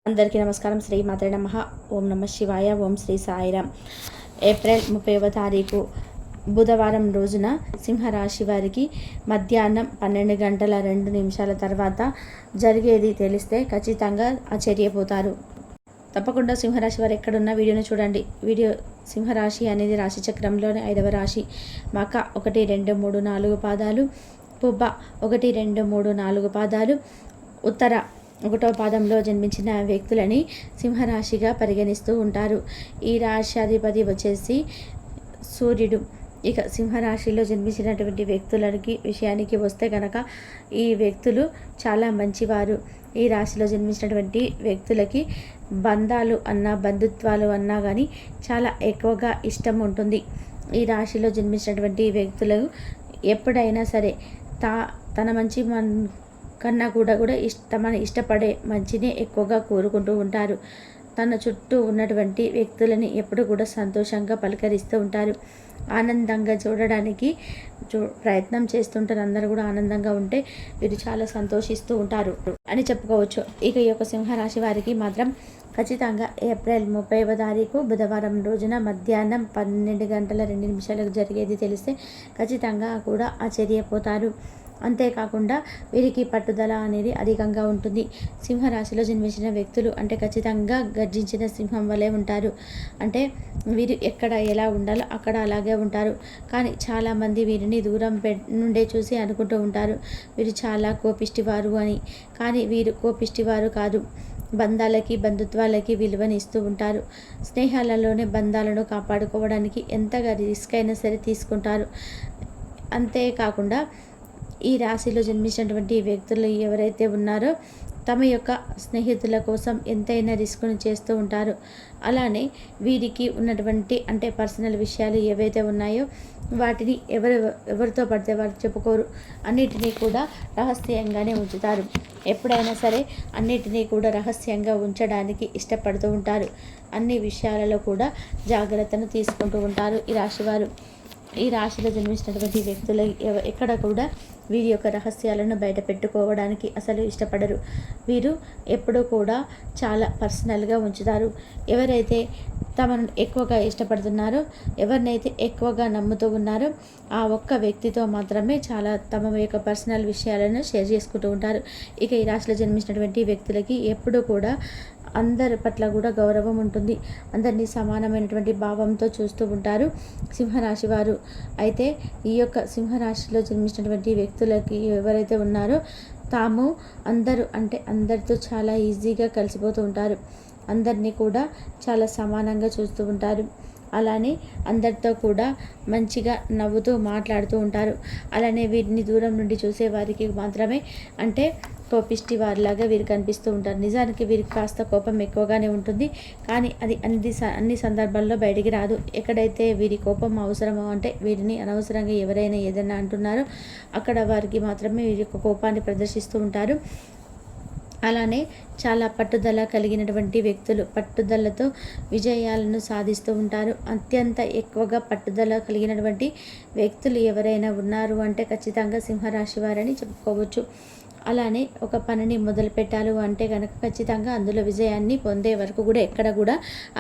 అందరికీ నమస్కారం. శ్రీ మాత్రే నమః. ఓం నమ శివాయ. ఓం శ్రీ సాయిరామ్. ఏప్రిల్ 30వ తారీఖు బుధవారం రోజున సింహరాశి వారికి మధ్యాహ్నం 12 గంటల 2 నిమిషాల తర్వాత జరిగేది తెలిస్తే ఖచ్చితంగా ఆశ్చర్యపోతారు. తప్పకుండా సింహరాశి వారు ఎక్కడున్న వీడియోని చూడండి. సింహరాశి అనేది రాశి చక్రంలోని 5వ రాశి. మక 1, 2, 3, 4 పాదాలు, పుబ్బ 1, 2, 3, 4 పాదాలు, ఉత్తర 1వ పాదంలో జన్మించిన వ్యక్తులని సింహరాశిగా పరిగణిస్తూ ఉంటారు. ఈ రాశ్యాధిపతి వచ్చేసి సూర్యుడు. ఇక సింహరాశిలో జన్మించినటువంటి వ్యక్తులకి విషయానికి వస్తే కనుక ఈ వ్యక్తులు చాలా మంచివారు. ఈ రాశిలో జన్మించినటువంటి వ్యక్తులకి బంధాలు అన్నా బంధుత్వాలు అన్నా కానీ చాలా ఎక్కువగా ఇష్టం ఉంటుంది. ఈ రాశిలో జన్మించినటువంటి వ్యక్తులు ఎప్పుడైనా సరే తన మంచి కన్నా కూడా తమని ఇష్టపడే మంచిని ఎక్కువగా కోరుకుంటూ ఉంటారు. తన చుట్టూ ఉన్నటువంటి వ్యక్తులని ఎప్పుడు కూడా సంతోషంగా పలకరిస్తూ ఉంటారు. ఆనందంగా చూడడానికి ప్రయత్నం చేస్తుంటారు. అందరూ కూడా ఆనందంగా ఉంటే వీరు చాలా సంతోషిస్తూ ఉంటారు అని చెప్పుకోవచ్చు. ఇక ఈ యొక్క సింహరాశి వారికి మాత్రం ఖచ్చితంగా ఏప్రిల్ 30వ తారీఖు బుధవారం రోజున మధ్యాహ్నం 12 గంటల 2 నిమిషాలకు జరిగేది తెలిస్తే ఖచ్చితంగా కూడా ఆశ్చర్యపోతారు. అంతేకాకుండా వీరికి పట్టుదల అనేది అధికంగా ఉంటుంది. సింహరాశిలో జన్మించిన వ్యక్తులు అంటే ఖచ్చితంగా గర్జించిన సింహం వలె ఉంటారు. అంటే వీరు ఎక్కడ ఎలా ఉండాలో అక్కడ అలాగే ఉంటారు. కానీ చాలామంది వీరిని దూరం నుండే చూసి అనుకుంటూ ఉంటారు వీరు చాలా కోపిష్టివారు అని. కానీ వీరు కోపిష్టివారు కాదు. బంధాలకి బంధుత్వాలకి విలువనిస్తూ ఉంటారు. స్నేహాలలోనే బంధాలను కాపాడుకోవడానికి ఎంతగా రిస్క్ అయినా సరే తీసుకుంటారు. అంతేకాకుండా ఈ రాశిలో జన్మించినటువంటి వ్యక్తులు ఎవరైతే ఉన్నారో తమ యొక్క స్నేహితుల కోసం ఎంతైనా రిస్క్ను చేస్తూ ఉంటారు. వీరికి ఉన్నటువంటి అంటే పర్సనల్ విషయాలు ఏవైతే ఉన్నాయో వాటిని ఎవరితో పడితే వారు చెప్పుకోరు. అన్నిటినీ కూడా రహస్యంగానే ఉంచుతారు. ఎప్పుడైనా సరే అన్నిటినీ కూడా రహస్యంగా ఉంచడానికి ఇష్టపడుతూ ఉంటారు. అన్ని విషయాలలో కూడా జాగ్రత్తను తీసుకుంటూ ఉంటారు ఈ రాశివారు. ఈ రాశిలో జన్మించినటువంటి వ్యక్తులు ఎక్కడ కూడా వీరి యొక్క రహస్యాలను బయట పెట్టుకోవడానికి అసలు ఇష్టపడరు. వీరు ఎప్పుడూ కూడా చాలా పర్సనల్గా ఉంచుతారు. ఎవరైతే తమను ఎక్కువగా ఇష్టపడుతున్నారో, ఎవరినైతే ఎక్కువగా నమ్ముతూ ఉన్నారో ఆ ఒక్క వ్యక్తితో మాత్రమే చాలా తమ యొక్క పర్సనల్ విషయాలను షేర్ చేసుకుంటూ ఉంటారు. ఇక ఈ రాశిలో జన్మించినటువంటి వ్యక్తులకి ఎప్పుడూ కూడా అందరి పట్ల కూడా గౌరవం ఉంటుంది. అందరినీ సమానమైనటువంటి భావంతో చూస్తూ ఉంటారు సింహరాశి వారు. అయితే ఈ యొక్క సింహరాశిలో జన్మించినటువంటి వ్యక్తులకి ఎవరైతే ఉన్నారో తాము అందరితో చాలా ఈజీగా కలిసిపోతూ ఉంటారు. అందరినీ కూడా చాలా సమానంగా చూస్తూ ఉంటారు. అలానే అందరితో కూడా మంచిగా నవ్వుతూ మాట్లాడుతూ ఉంటారు. అలానే వీరిని దూరం నుండి చూసే వారికి మాత్రమే అంటే కోపిష్టి వారిలాగా వీరు కనిపిస్తూ ఉంటారు. నిజానికి వీరికి కాస్త కోపం ఎక్కువగానే ఉంటుంది. కానీ అది అన్ని సందర్భాల్లో బయటికి రాదు. ఎక్కడైతే వీరి కోపం అవసరమో అంటే వీరిని అనవసరంగా ఎవరైనా ఏదైనా అంటున్నారో అక్కడ వారికి మాత్రమే వీరి యొక్క కోపాన్ని ప్రదర్శిస్తూ ఉంటారు. అలానే చాలా పట్టుదల కలిగినటువంటి వ్యక్తులు పట్టుదలతో విజయాలను సాధిస్తూ ఉంటారు. అత్యంత ఎక్కువగా పట్టుదల కలిగినటువంటి వ్యక్తులు ఎవరైనా ఉన్నారు అంటే ఖచ్చితంగా సింహరాశి వారని చెప్పుకోవచ్చు. అలానే ఒక పనిని మొదలు పెట్టాలి అంటే కనుక ఖచ్చితంగా అందులో విజయాన్ని పొందే వరకు కూడా ఎక్కడ కూడా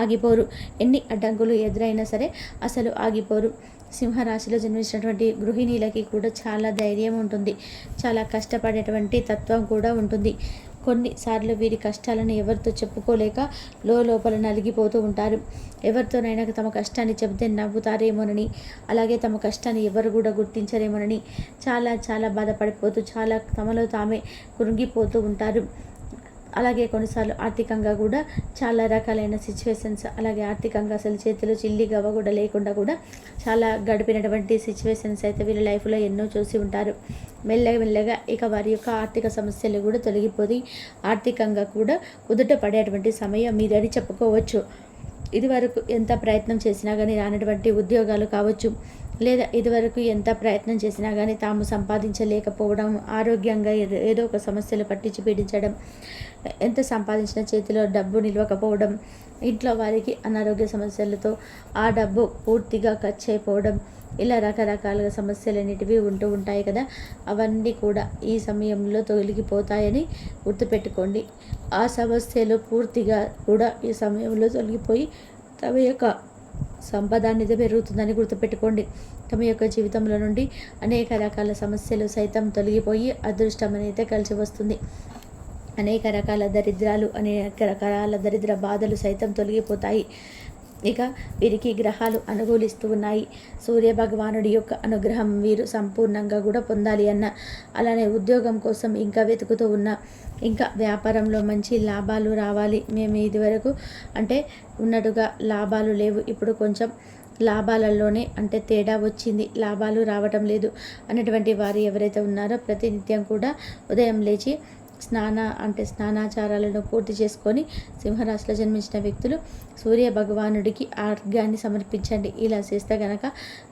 ఆగిపోరు. ఎన్ని అడ్డంకులు ఎదురైనా సరే అసలు ఆగిపోరు. సింహరాశిలో జన్మించినటువంటి గృహిణీలకి కూడా చాలా ధైర్యం ఉంటుంది. చాలా కష్టపడేటువంటి తత్వం కూడా ఉంటుంది. కొన్నిసార్లు వీరి కష్టాలను ఎవరితో చెప్పుకోలేక లోపల నలిగిపోతూ ఉంటారు. ఎవరితోనైనా తమ కష్టాన్ని చెబితే నవ్వుతారేమోనని, అలాగే తమ కష్టాన్ని ఎవరు కూడా గుర్తించరేమోనని చాలా బాధపడిపోతూ చాలా తమలో తామే కృంగిపోతూ ఉంటారు. అలాగే కొన్నిసార్లు ఆర్థికంగా కూడా చాలా రకాలైన సిచ్యువేషన్స్, అలాగే ఆర్థికంగా అసలు చేతిలో చిల్లి గవ్వ కూడా లేకుండా కూడా చాలా గడిపినటువంటి సిచ్యువేషన్స్ అయితే వీళ్ళ లైఫ్లో ఎన్నో చూసి ఉంటారు. మెల్లగా ఇక వారి యొక్క ఆర్థిక సమస్యలు కూడా తొలగిపోయి ఆర్థికంగా కూడా కుదుట పడేటువంటి సమయం మీదని చెప్పుకోవచ్చు. ఇదివరకు ఎంత ప్రయత్నం చేసినా కానీ రానటువంటి ఉద్యోగాలు కావచ్చు, లేదా ఇదివరకు ఎంత ప్రయత్నం చేసినా కానీ తాము సంపాదించలేకపోవడం, ఆరోగ్యంగా ఏదో ఒక సమస్యలు పట్టించి పీడించడం, ఎంత సంపాదించిన చేతిలో డబ్బు నిలవకపోవడం, ఇంట్లో వారికి అనారోగ్య సమస్యలతో ఆ డబ్బు పూర్తిగా ఖర్చు అయిపోవడం, ఇలా రకరకాలుగా సమస్యలన్నిటివి ఉంటూ ఉంటాయి కదా, అవన్నీ కూడా ఈ సమయంలో తొలగిపోతాయని గుర్తుపెట్టుకోండి. ఆ సమస్యలు పూర్తిగా కూడా ఈ సమయంలో తొలగిపోయి తమ యొక్క సంపద అనేది పెరుగుతుందని గుర్తుపెట్టుకోండి. తమ యొక్క జీవితంలో నుండి అనేక రకాల సమస్యలు సైతం తొలగిపోయి అదృష్టం అనేది కలిసి వస్తుంది. అనేక రకాల దరిద్రాలు, అనేక రకాల దరిద్ర బాధలు సైతం తొలగిపోతాయి. ఇక వీరికి గ్రహాలు అనుకూలిస్తూ ఉన్నాయి. సూర్య భగవానుడి యొక్క అనుగ్రహం వీరు సంపూర్ణంగా కూడా పొందాలి అన్న, అలానే ఉద్యోగం కోసం ఇంకా వెతుకుతూ ఉన్న, ఇంకా వ్యాపారంలో మంచి లాభాలు రావాలి, మేము ఇదివరకు అంటే ఉన్నట్టుగా లాభాలు లేవు, ఇప్పుడు కొంచెం లాభాలలోనే అంటే తేడా వచ్చింది, లాభాలు రావటం లేదు అన్నటువంటి వారు ఎవరైతే ఉన్నారో ప్రతినిత్యం కూడా ఉదయం లేచి స్నానాచారాలను పూర్తి చేసుకొని సింహరాశిలో జన్మించిన వ్యక్తులు సూర్య భగవానుడికి ఆర్ఘ్యాన్ని సమర్పించండి. ఇలా చేస్తే కనుక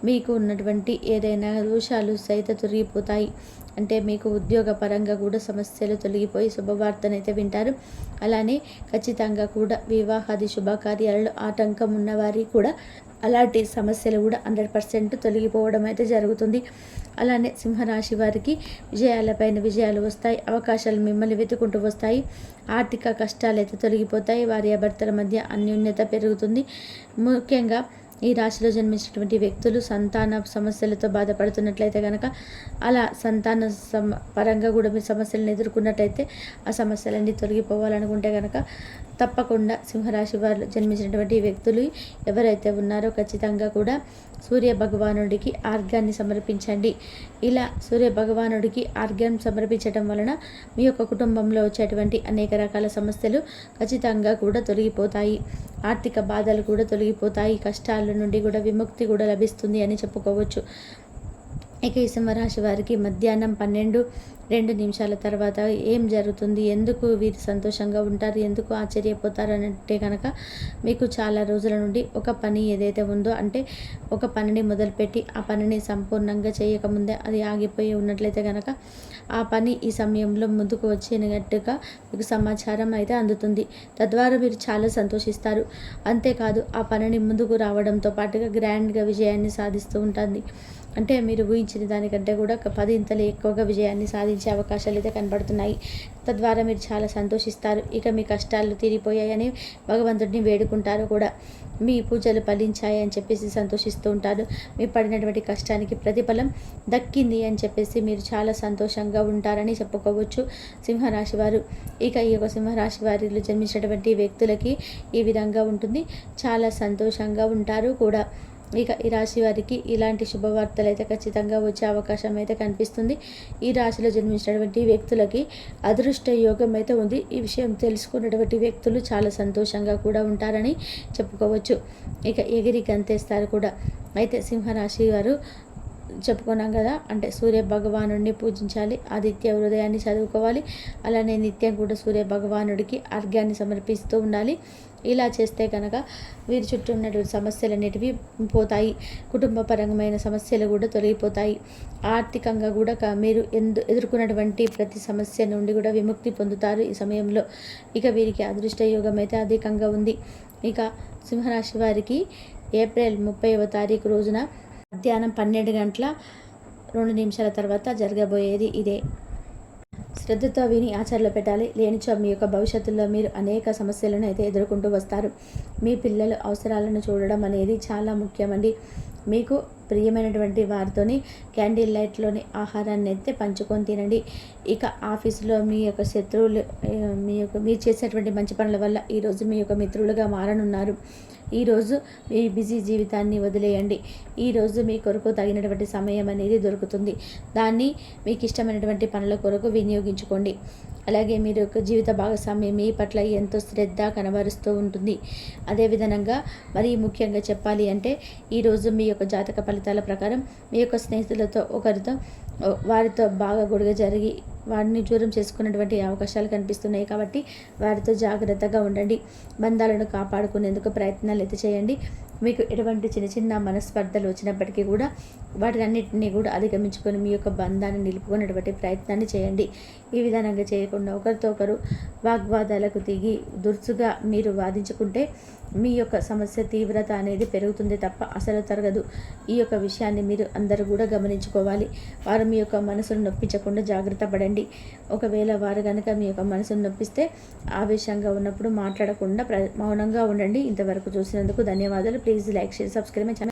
మీకు ఉన్నటువంటి ఏదైనా దోషాలు సైతం తొలగిపోతాయి. అంటే మీకు ఉద్యోగ పరంగా కూడా సమస్యలు తొలగిపోయి శుభవార్తనైతే వింటారు. అలానే ఖచ్చితంగా కూడా వివాహాది శుభకార్యాలలో ఆటంకం ఉన్నవారికి కూడా అలాంటి సమస్యలు కూడా 100% తొలగిపోవడం అయితే జరుగుతుంది. అలానే సింహరాశి వారికి విజయాలపైన విజయాలు వస్తాయి, అవకాశాలు మిమ్మల్ని వెతుకుంటూ వస్తాయి, ఆర్థిక కష్టాలు అయితే తొలగిపోతాయి, భార్యాభర్తల మధ్య అన్యోన్యత పెరుగుతుంది. ముఖ్యంగా ఈ రాశిలో జన్మించినటువంటి వ్యక్తులు సంతాన సమస్యలతో బాధపడుతున్నట్లయితే కనుక, అలా సంతాన పరంగా కూడా మీ సమస్యలను ఎదుర్కొన్నట్టయితే ఆ సమస్యలన్నీ తొలగిపోవాలనుకుంటే కనుక తప్పకుండా సింహరాశి వారు జన్మించినటువంటి వ్యక్తులు ఎవరైతే ఉన్నారో ఖచ్చితంగా కూడా సూర్య భగవానుడికి ఆర్ఘ్యాన్ని సమర్పించండి. ఇలా సూర్య భగవానుడికి ఆర్ఘ్యం సమర్పించడం వలన మీ యొక్క కుటుంబంలో వచ్చేటువంటి అనేక రకాల సమస్యలు ఖచ్చితంగా కూడా తొలగిపోతాయి, ఆర్థిక బాధలు కూడా తొలగిపోతాయి, కష్టాల నుండి కూడా విముక్తి కూడా లభిస్తుంది అని చెప్పుకోవచ్చు. ఇక ఈ సింహరాశి వారికి మధ్యాహ్నం 12:02 తర్వాత ఏం జరుగుతుంది, ఎందుకు వీరు సంతోషంగా ఉంటారు, ఎందుకు ఆశ్చర్యపోతారు అంటే కనుక, మీకు చాలా రోజుల నుండి ఒక పని ఏదైతే ఉందో, అంటే ఒక పనిని మొదలుపెట్టి ఆ పనిని సంపూర్ణంగా చేయకముందే అది ఆగిపోయి ఉన్నట్లయితే కనుక ఆ పని ఈ సమయంలో ముందుకు వచ్చినట్టుగా మీకు సమాచారం అయితే అందుతుంది. తద్వారా మీరు చాలా సంతోషిస్తారు. అంతేకాదు ఆ పనిని ముందుకు రావడంతో పాటుగా గ్రాండ్గా విజయాన్ని సాధిస్తూ ఉంటుంది. అంటే మీరు ఊహించిన దానికంటే కూడా 10 ఇంతలు ఎక్కువగా విజయాన్ని సాధించే అవకాశాలు అయితే కనబడుతున్నాయి. తద్వారా మీరు చాలా సంతోషిస్తారు. ఇక మీ కష్టాలు తీరిపోయాయని భగవంతుడిని వేడుకుంటారు కూడా. మీ పూజలు ఫలించాయి అని చెప్పేసి సంతోషిస్తూ ఉంటారు. మీ పడినటువంటి కష్టానికి ప్రతిఫలం దక్కింది అని చెప్పేసి మీరు చాలా సంతోషంగా ఉంటారని చెప్పుకోవచ్చు సింహరాశి వారు. ఇక ఈ యొక్క సింహరాశి వారిలో జన్మించినటువంటి వ్యక్తులకి ఈ విధంగా ఉంటుంది, చాలా సంతోషంగా ఉంటారు కూడా. ఇక ఈ రాశి వారికి ఇలాంటి శుభవార్తలు అయితే ఖచ్చితంగా వచ్చే అవకాశం అయితే కనిపిస్తుంది. ఈ రాశిలో జన్మించినటువంటి వ్యక్తులకి అదృష్ట యోగం అయితే ఉంది. ఈ విషయం తెలుసుకున్నటువంటి వ్యక్తులు చాలా సంతోషంగా కూడా ఉంటారని చెప్పుకోవచ్చు. ఇక ఎగిరి గంతేస్తారు కూడా. అయితే సింహరాశి వారు చెప్పుకున్నాం కదా, అంటే సూర్య భగవానుడిని పూజించాలి, ఆదిత్య హృదయాన్ని చదువుకోవాలి, అలానే నిత్యం కూడా సూర్య భగవానుడికి అర్ఘ్యాన్ని సమర్పిస్తూ ఉండాలి. ఇలా చేస్తే కనుక వీరి చుట్టూ ఉన్నటువంటి సమస్యలన్నిటివి పోతాయి, కుటుంబపరమైన సమస్యలు కూడా తొలగిపోతాయి, ఆర్థికంగా కూడా మీరు ఎదుర్కొన్నటువంటి ప్రతి సమస్య నుండి కూడా విముక్తి పొందుతారు ఈ సమయంలో. ఇక వీరికి అదృష్ట యోగం అయితే అధికంగా ఉంది. ఇక సింహరాశి వారికి ఏప్రిల్ 30వ తారీఖు రోజున మధ్యాహ్నం 12:02 తర్వాత జరగబోయేది ఇదే. శ్రద్ధతో విని ఆచరణలో పెట్టాలి, లేనిచో మీ యొక్క భవిష్యత్తులో మీరు అనేక సమస్యలను అయితే ఎదుర్కొంటూ వస్తారు. మీ పిల్లల అవసరాలను చూడడం అనేది చాలా ముఖ్యమండి. మీకు ప్రియమైనటువంటి వారితోని క్యాండిల్ లైట్లోని ఆహారాన్ని అయితే పంచుకొని తినండి. ఇక ఆఫీసులో మీ యొక్క శత్రువులు మీరు చేసేటువంటి మంచి పనుల వల్ల ఈరోజు మీ యొక్క మిత్రులుగా మారనున్నారు. ఈరోజు మీ బిజీ జీవితాన్ని వదిలేయండి. ఈరోజు మీ కొరకు తగినటువంటి సమయం అనేది దొరుకుతుంది. దాన్ని మీకు ఇష్టమైనటువంటి పనుల కొరకు వినియోగించుకోండి. అలాగే మీరు యొక్క జీవిత భాగస్వామి మీ పట్ల ఎంతో శ్రద్ధ కనబరుస్తూ ఉంటుంది. అదేవిధంగా మరి ముఖ్యంగా చెప్పాలి అంటే ఈరోజు మీ యొక్క జాతక ఫలితాల ప్రకారం మీ యొక్క స్నేహితులతో వారితో బాగా గొడవ జరిగి వారిని దూరం చేసుకున్నటువంటి అవకాశాలు కనిపిస్తున్నాయి. కాబట్టి వారితో జాగ్రత్తగా ఉండండి. బంధాలను కాపాడుకునేందుకు ప్రయత్నాలు అయితే చేయండి. మీకు ఎటువంటి చిన్న చిన్న మనస్పర్ధలు వచ్చినప్పటికీ కూడా వాటినన్నింటినీ కూడా అధిగమించుకొని మీ యొక్క బంధాన్ని నిలుపుకునేటువంటి ప్రయత్నాన్ని చేయండి. ఈ విధానంగా చేయకుండా ఒకరితో ఒకరు వాగ్వాదాలకు దిగి దురుసుగా మీరు వాదించుకుంటే మీ యొక్క సమస్య తీవ్రత అనేది పెరుగుతుంది తప్ప అసలు తరగదు. ఈ యొక్క విషయాన్ని మీరు అందరూ కూడా గమనించుకోవాలి. వారు మీ యొక్క మనసును నొప్పించకుండా జాగ్రత్త పడండి. ఒకవేళ వారు కనుక మీ యొక్క మనసును నొప్పిస్తే ఆవేశంగా ఉన్నప్పుడు మాట్లాడకుండా మౌనంగా ఉండండి. ఇంతవరకు చూసినందుకు ధన్యవాదాలు. Please like, share, subscribe my channel.